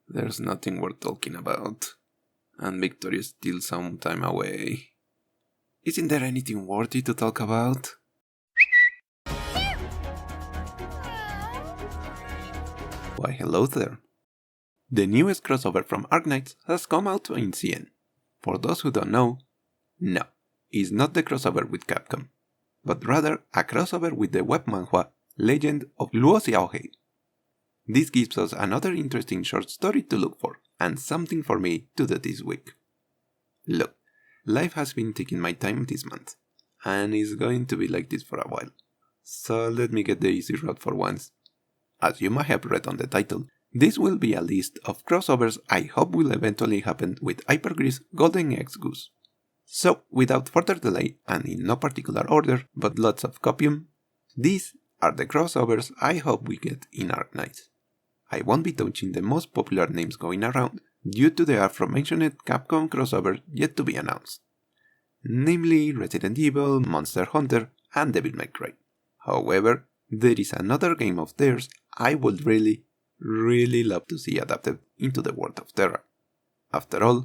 There's nothing worth talking about, and victory is still some time away. Isn't there anything worthy to talk about? Why hello there. The newest crossover from Arknights has come out in CN. For those who don't know, no, it's not the crossover with Capcom, but rather a crossover with the web manhwa Legend of Luo Xiaohei. This gives us another interesting short story to look for, and something for me to do this week. Look, life has been taking my time this month, and it's going to be like this for a while. So let me get the easy route for once. As you might have read on the title, this will be a list of crossovers I hope will eventually happen with Hypergrease Golden Eggs Goose. So, without further delay, and in no particular order, but lots of copium, these are the crossovers I hope we get in Arknights. I won't be touching the most popular names going around, due to the aforementioned Capcom crossover yet to be announced. Namely Resident Evil, Monster Hunter, and Devil May Cry. However, there is another game of theirs I would really love to see adapted into the world of Terra. After all,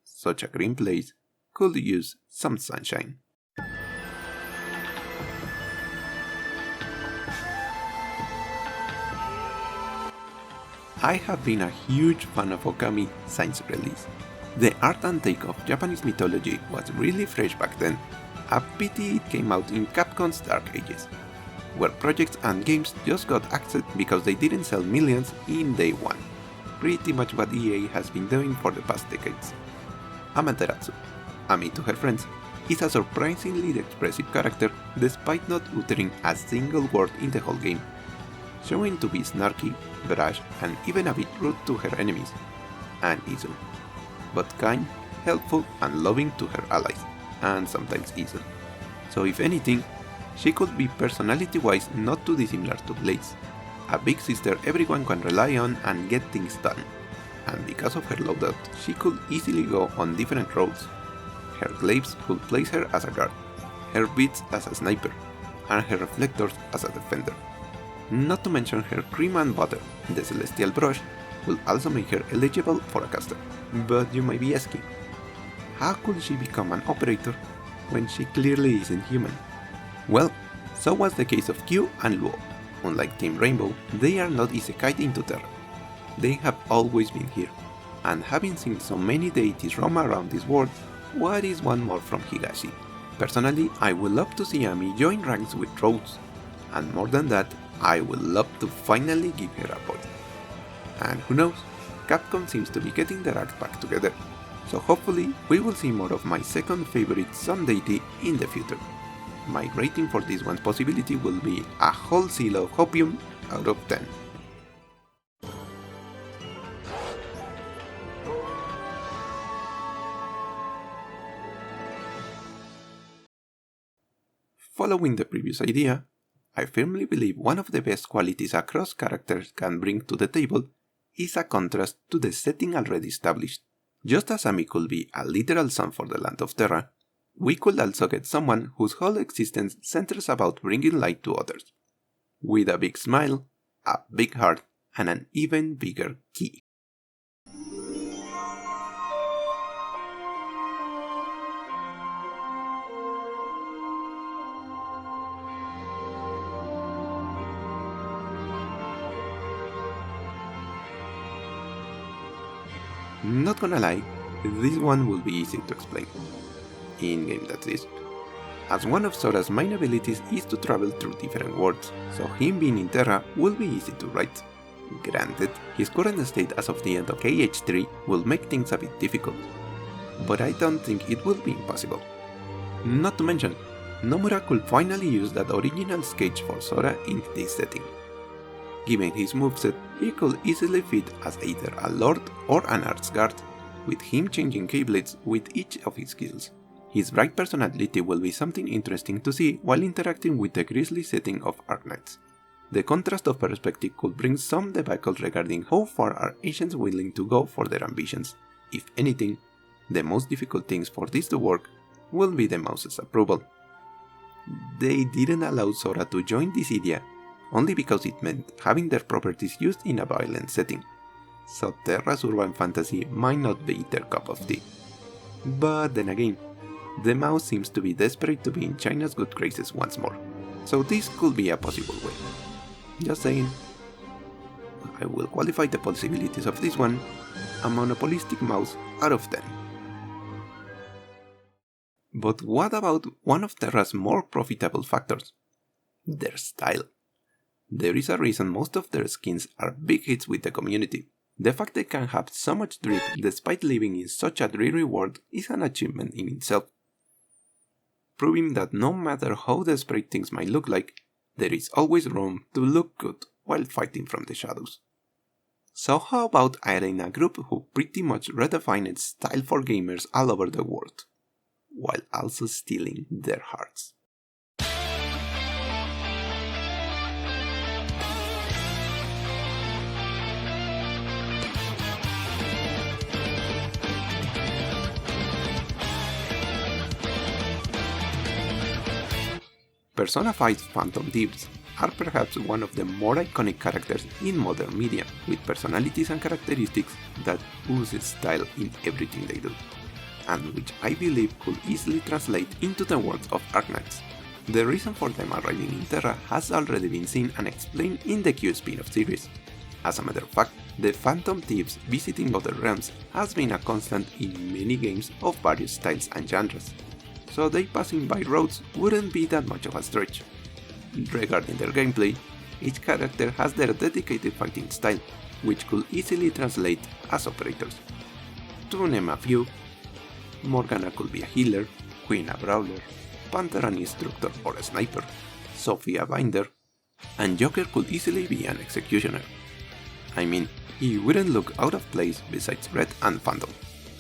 such a green place could use some sunshine. I have been a huge fan of Okami since release. The art and take of Japanese mythology was really fresh back then. A pity it came out in Capcom's Dark Ages, where projects and games just got axed because they didn't sell millions in day one. Pretty much what EA has been doing for the past decades. Amaterasu, Ami to her friends, is a surprisingly expressive character despite not uttering a single word in the whole game, showing to be snarky, brash, and even a bit rude to her enemies, and Izun, but kind, helpful, and loving to her allies, and sometimes Izun. So if anything, she could be personality-wise not too dissimilar to Blaze, a big sister everyone can rely on and get things done, and because of her loadout, she could easily go on different roles. Her glaives could place her as a guard, her beads as a sniper, and her reflectors as a defender. Not to mention her cream and butter, the celestial brush, will also make her eligible for a caster. But you might be asking, how could she become an operator when she clearly isn't human? Well, so was the case of Q and Luo. Unlike Team Rainbow, they are not isekai'd into Terra. They have always been here, and having seen so many deities roam around this world, what is one more from Higashi? Personally, I would love to see Ami join ranks with Rose, and more than that, I would love to finally give her a boy. And who knows, Capcom seems to be getting their act back together, so hopefully we will see more of my second favorite sun deity in the future. My rating for this one's possibility will be a whole seal of hopium out of 10. Following the previous idea, I firmly believe one of the best qualities a cross characters can bring to the table is a contrast to the setting already established. Just as Ami could be a literal sun for the land of Terra, we could also get someone whose whole existence centers about bringing light to others, with a big smile, a big heart, and an even bigger key. Not gonna lie, this one will be easy to explain. In-game, that is. As one of Sora's main abilities is to travel through different worlds, so him being in Terra will be easy to write. Granted, his current state as of the end of KH3 will make things a bit difficult, but I don't think it will be impossible. Not to mention, Nomura could finally use that original sketch for Sora in this setting. Given his moveset, he could easily fit as either a Lord or an Arts Guard, with him changing Keyblades with each of his skills. His bright personality will be something interesting to see while interacting with the grisly setting of Arknights. The contrast of perspective could bring some debacle regarding how far are Asians willing to go for their ambitions. If anything, the most difficult things for this to work will be the mouse's approval. They didn't allow Sora to join Dissidia, only because it meant having their properties used in a violent setting, so Terra's urban fantasy might not be their cup of tea. But then again, the mouse seems to be desperate to be in China's good graces once more, so this could be a possible way. Just saying. I will qualify the possibilities of this one a monopolistic mouse out of 10. But what about one of Terra's more profitable factors? Their style. There is a reason most of their skins are big hits with the community. The fact they can have so much drip despite living in such a dreary world is an achievement in itself, proving that no matter how desperate things might look like, there is always room to look good while fighting from the shadows. So how about adding a group who pretty much redefined style for gamers all over the world, while also stealing their hearts? Persona 5's Phantom Thieves are perhaps one of the more iconic characters in modern media, with personalities and characteristics that ooze style in everything they do, and which I believe could easily translate into the worlds of Arknights. The reason for them arriving in Terra has already been seen and explained in the Q spin-off series. As a matter of fact, the Phantom Thieves visiting other realms has been a constant in many games of various styles and genres, so they passing by roads wouldn't be that much of a stretch. Regarding their gameplay, each character has their dedicated fighting style, which could easily translate as operators. To name a few, Morgana could be a healer, Queen a brawler, Panther an instructor or a sniper, Sophie a binder, and Joker could easily be an executioner. I mean, he wouldn't look out of place besides Red and Phantom.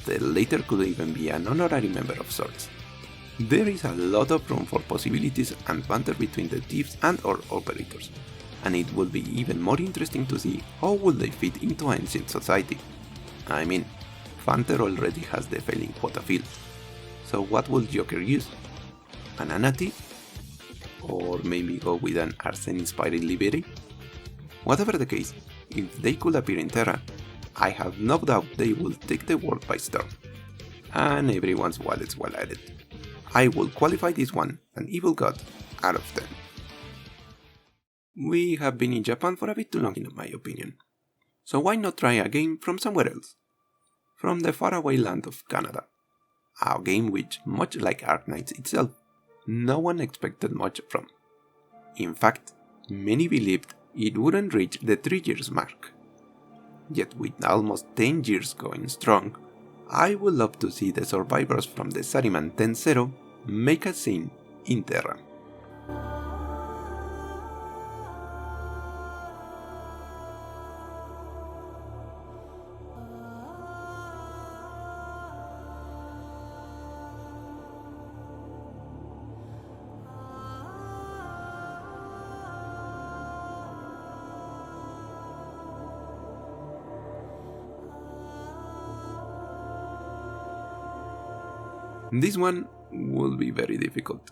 The latter could even be an honorary member of sorts. There is a lot of room for possibilities and banter between the thieves and our operators, and it will be even more interesting to see how will they fit into ancient society. I mean, Panther already has the failing quota field, so what will Joker use? An Anati? Or maybe go with an Arsene-inspired Liberi? Whatever the case, if they could appear in Terra, I have no doubt they will take the world by storm, and everyone's wallets well added. I will qualify this one an evil god out of 10. We have been in Japan for a bit too long in my opinion, so why not try a game from somewhere else? From the faraway land of Canada. A game which, much like Arknights itself, no one expected much from. In fact, many believed it wouldn't reach the 3 years mark. Yet with almost 10 years going strong, I would love to see the survivors from the Sariman 10-0 make a scene in Terra. This one will be very difficult.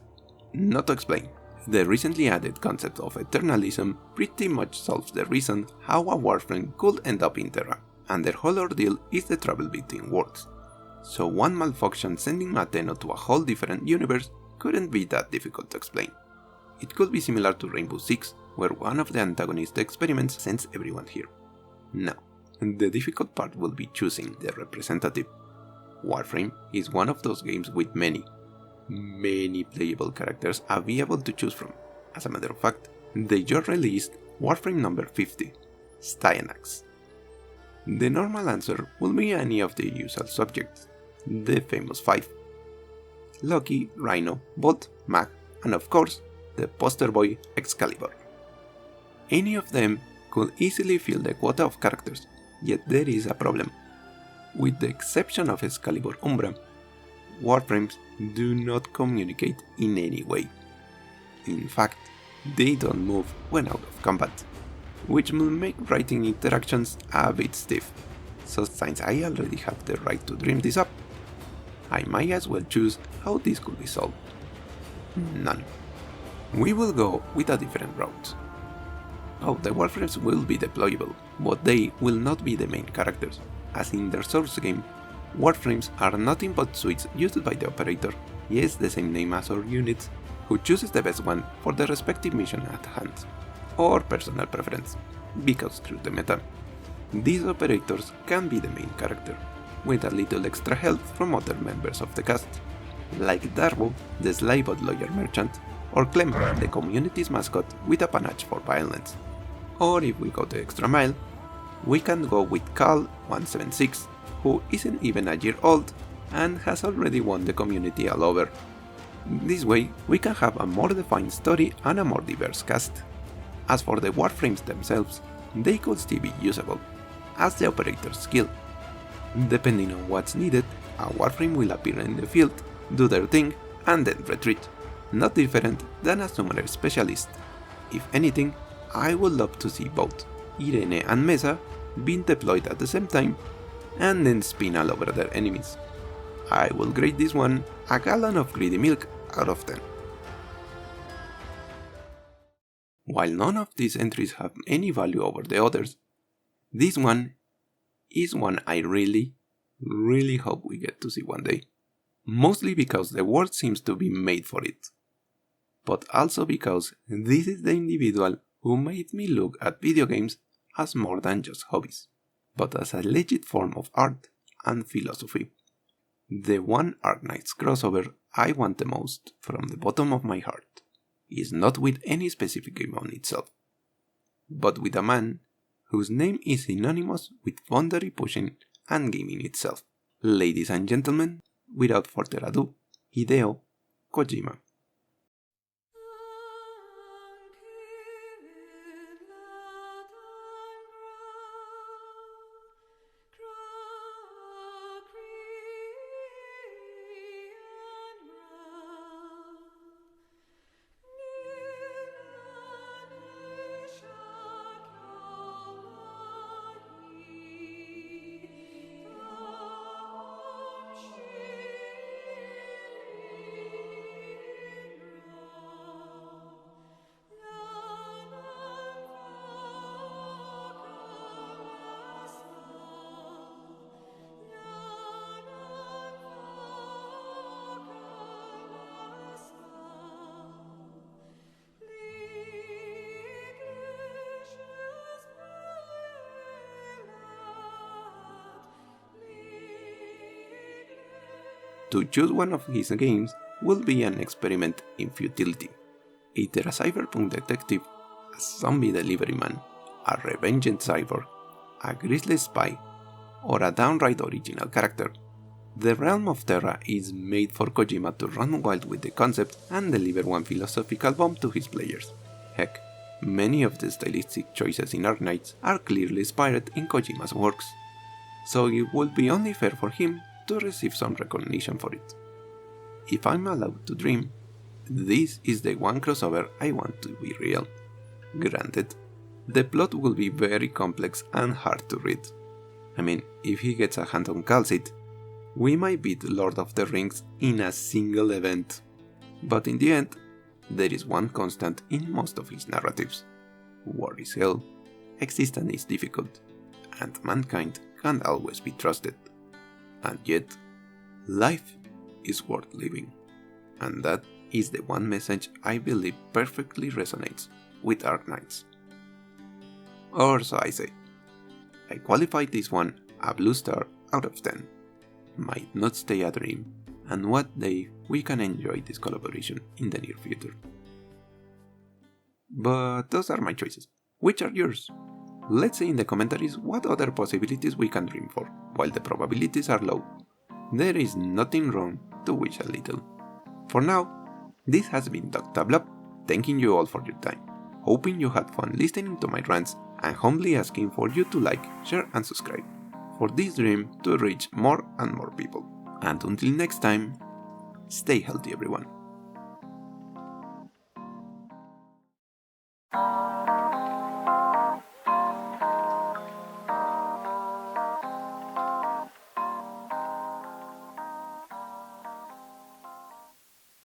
Not to explain. The recently added concept of eternalism pretty much solves the reason how a Warframe could end up in Terra, and their whole ordeal is the travel between worlds. So one malfunction sending Mateno to a whole different universe couldn't be that difficult to explain. It could be similar to Rainbow Six, where one of the antagonist experiments sends everyone here. Now, the difficult part will be choosing the representative. Warframe is one of those games with many playable characters available to choose from. As a matter of fact, they just released Warframe number 50, Styanax. The normal answer will be any of the usual subjects, the famous 5. Loki, Rhino, Bolt, Mag, and of course, the poster boy Excalibur. Any of them could easily fill the quota of characters, yet there is a problem. With the exception of Excalibur Umbra, Warframes do not communicate in any way. In fact, they don't move when out of combat, which will make writing interactions a bit stiff. So since I already have the right to dream this up, I might as well choose how this could be solved. None. We will go with a different route. Oh, the Warframes will be deployable, but they will not be the main characters, as in their source game, Warframes are nothing but suites used by the operator, yes, the same name as our units, who chooses the best one for the respective mission at hand, or personal preference, because through the meta, these operators can be the main character, with a little extra help from other members of the cast, like Darbo, the sly but loyal merchant, or Clem, the community's mascot with a panache for violence. Or if we go the extra mile, we can go with Cal176, who isn't even a year old and has already won the community all over. This way, we can have a more defined story and a more diverse cast. As for the Warframes themselves, they could still be usable, as the operator's skill. Depending on what's needed, a Warframe will appear in the field, do their thing, and then retreat. Not different than a summoner specialist. If anything, I would love to see both Irene and Mesa being deployed at the same time, and then spin all over their enemies. I will grade this one a gallon of greedy milk out of 10. While none of these entries have any value over the others, this one is one I really hope we get to see one day. Mostly because the world seems to be made for it, but also because this is the individual who made me look at video games as more than just hobbies, but as a legit form of art and philosophy. The one Arknights crossover I want the most from the bottom of my heart is not with any specific game on itself, but with a man whose name is synonymous with boundary pushing and gaming itself. Ladies and gentlemen, without further ado, Hideo Kojima. To choose one of his games will be an experiment in futility. Either a cyberpunk detective, a zombie delivery man, a revenged cyborg, a grisly spy, or a downright original character. The realm of Terra is made for Kojima to run wild with the concept and deliver one philosophical bomb to his players. Heck, many of the stylistic choices in Arknights are clearly inspired in Kojima's works, so it would be only fair for him to receive some recognition for it. If I'm allowed to dream, this is the one crossover I want to be real. Granted, the plot will be very complex and hard to read. I mean, if he gets a hand on Calcit, we might beat Lord of the Rings in a single event. But in the end, there is one constant in most of his narratives. War is hell, existence is difficult, and mankind can't always be trusted. And yet, life is worth living. And that is the one message I believe perfectly resonates with Arknights. Or so I say. I qualified this one a blue star out of 10. Might not stay a dream, and what day we can enjoy this collaboration in the near future. But those are my choices. Which are yours? Let's say in the commentaries what other possibilities we can dream for, while the probabilities are low. There is nothing wrong to wish a little. For now, this has been Dr. Blob, thanking you all for your time, hoping you had fun listening to my rants, and humbly asking for you to like, share and subscribe, for this dream to reach more and more people. And until next time, stay healthy everyone.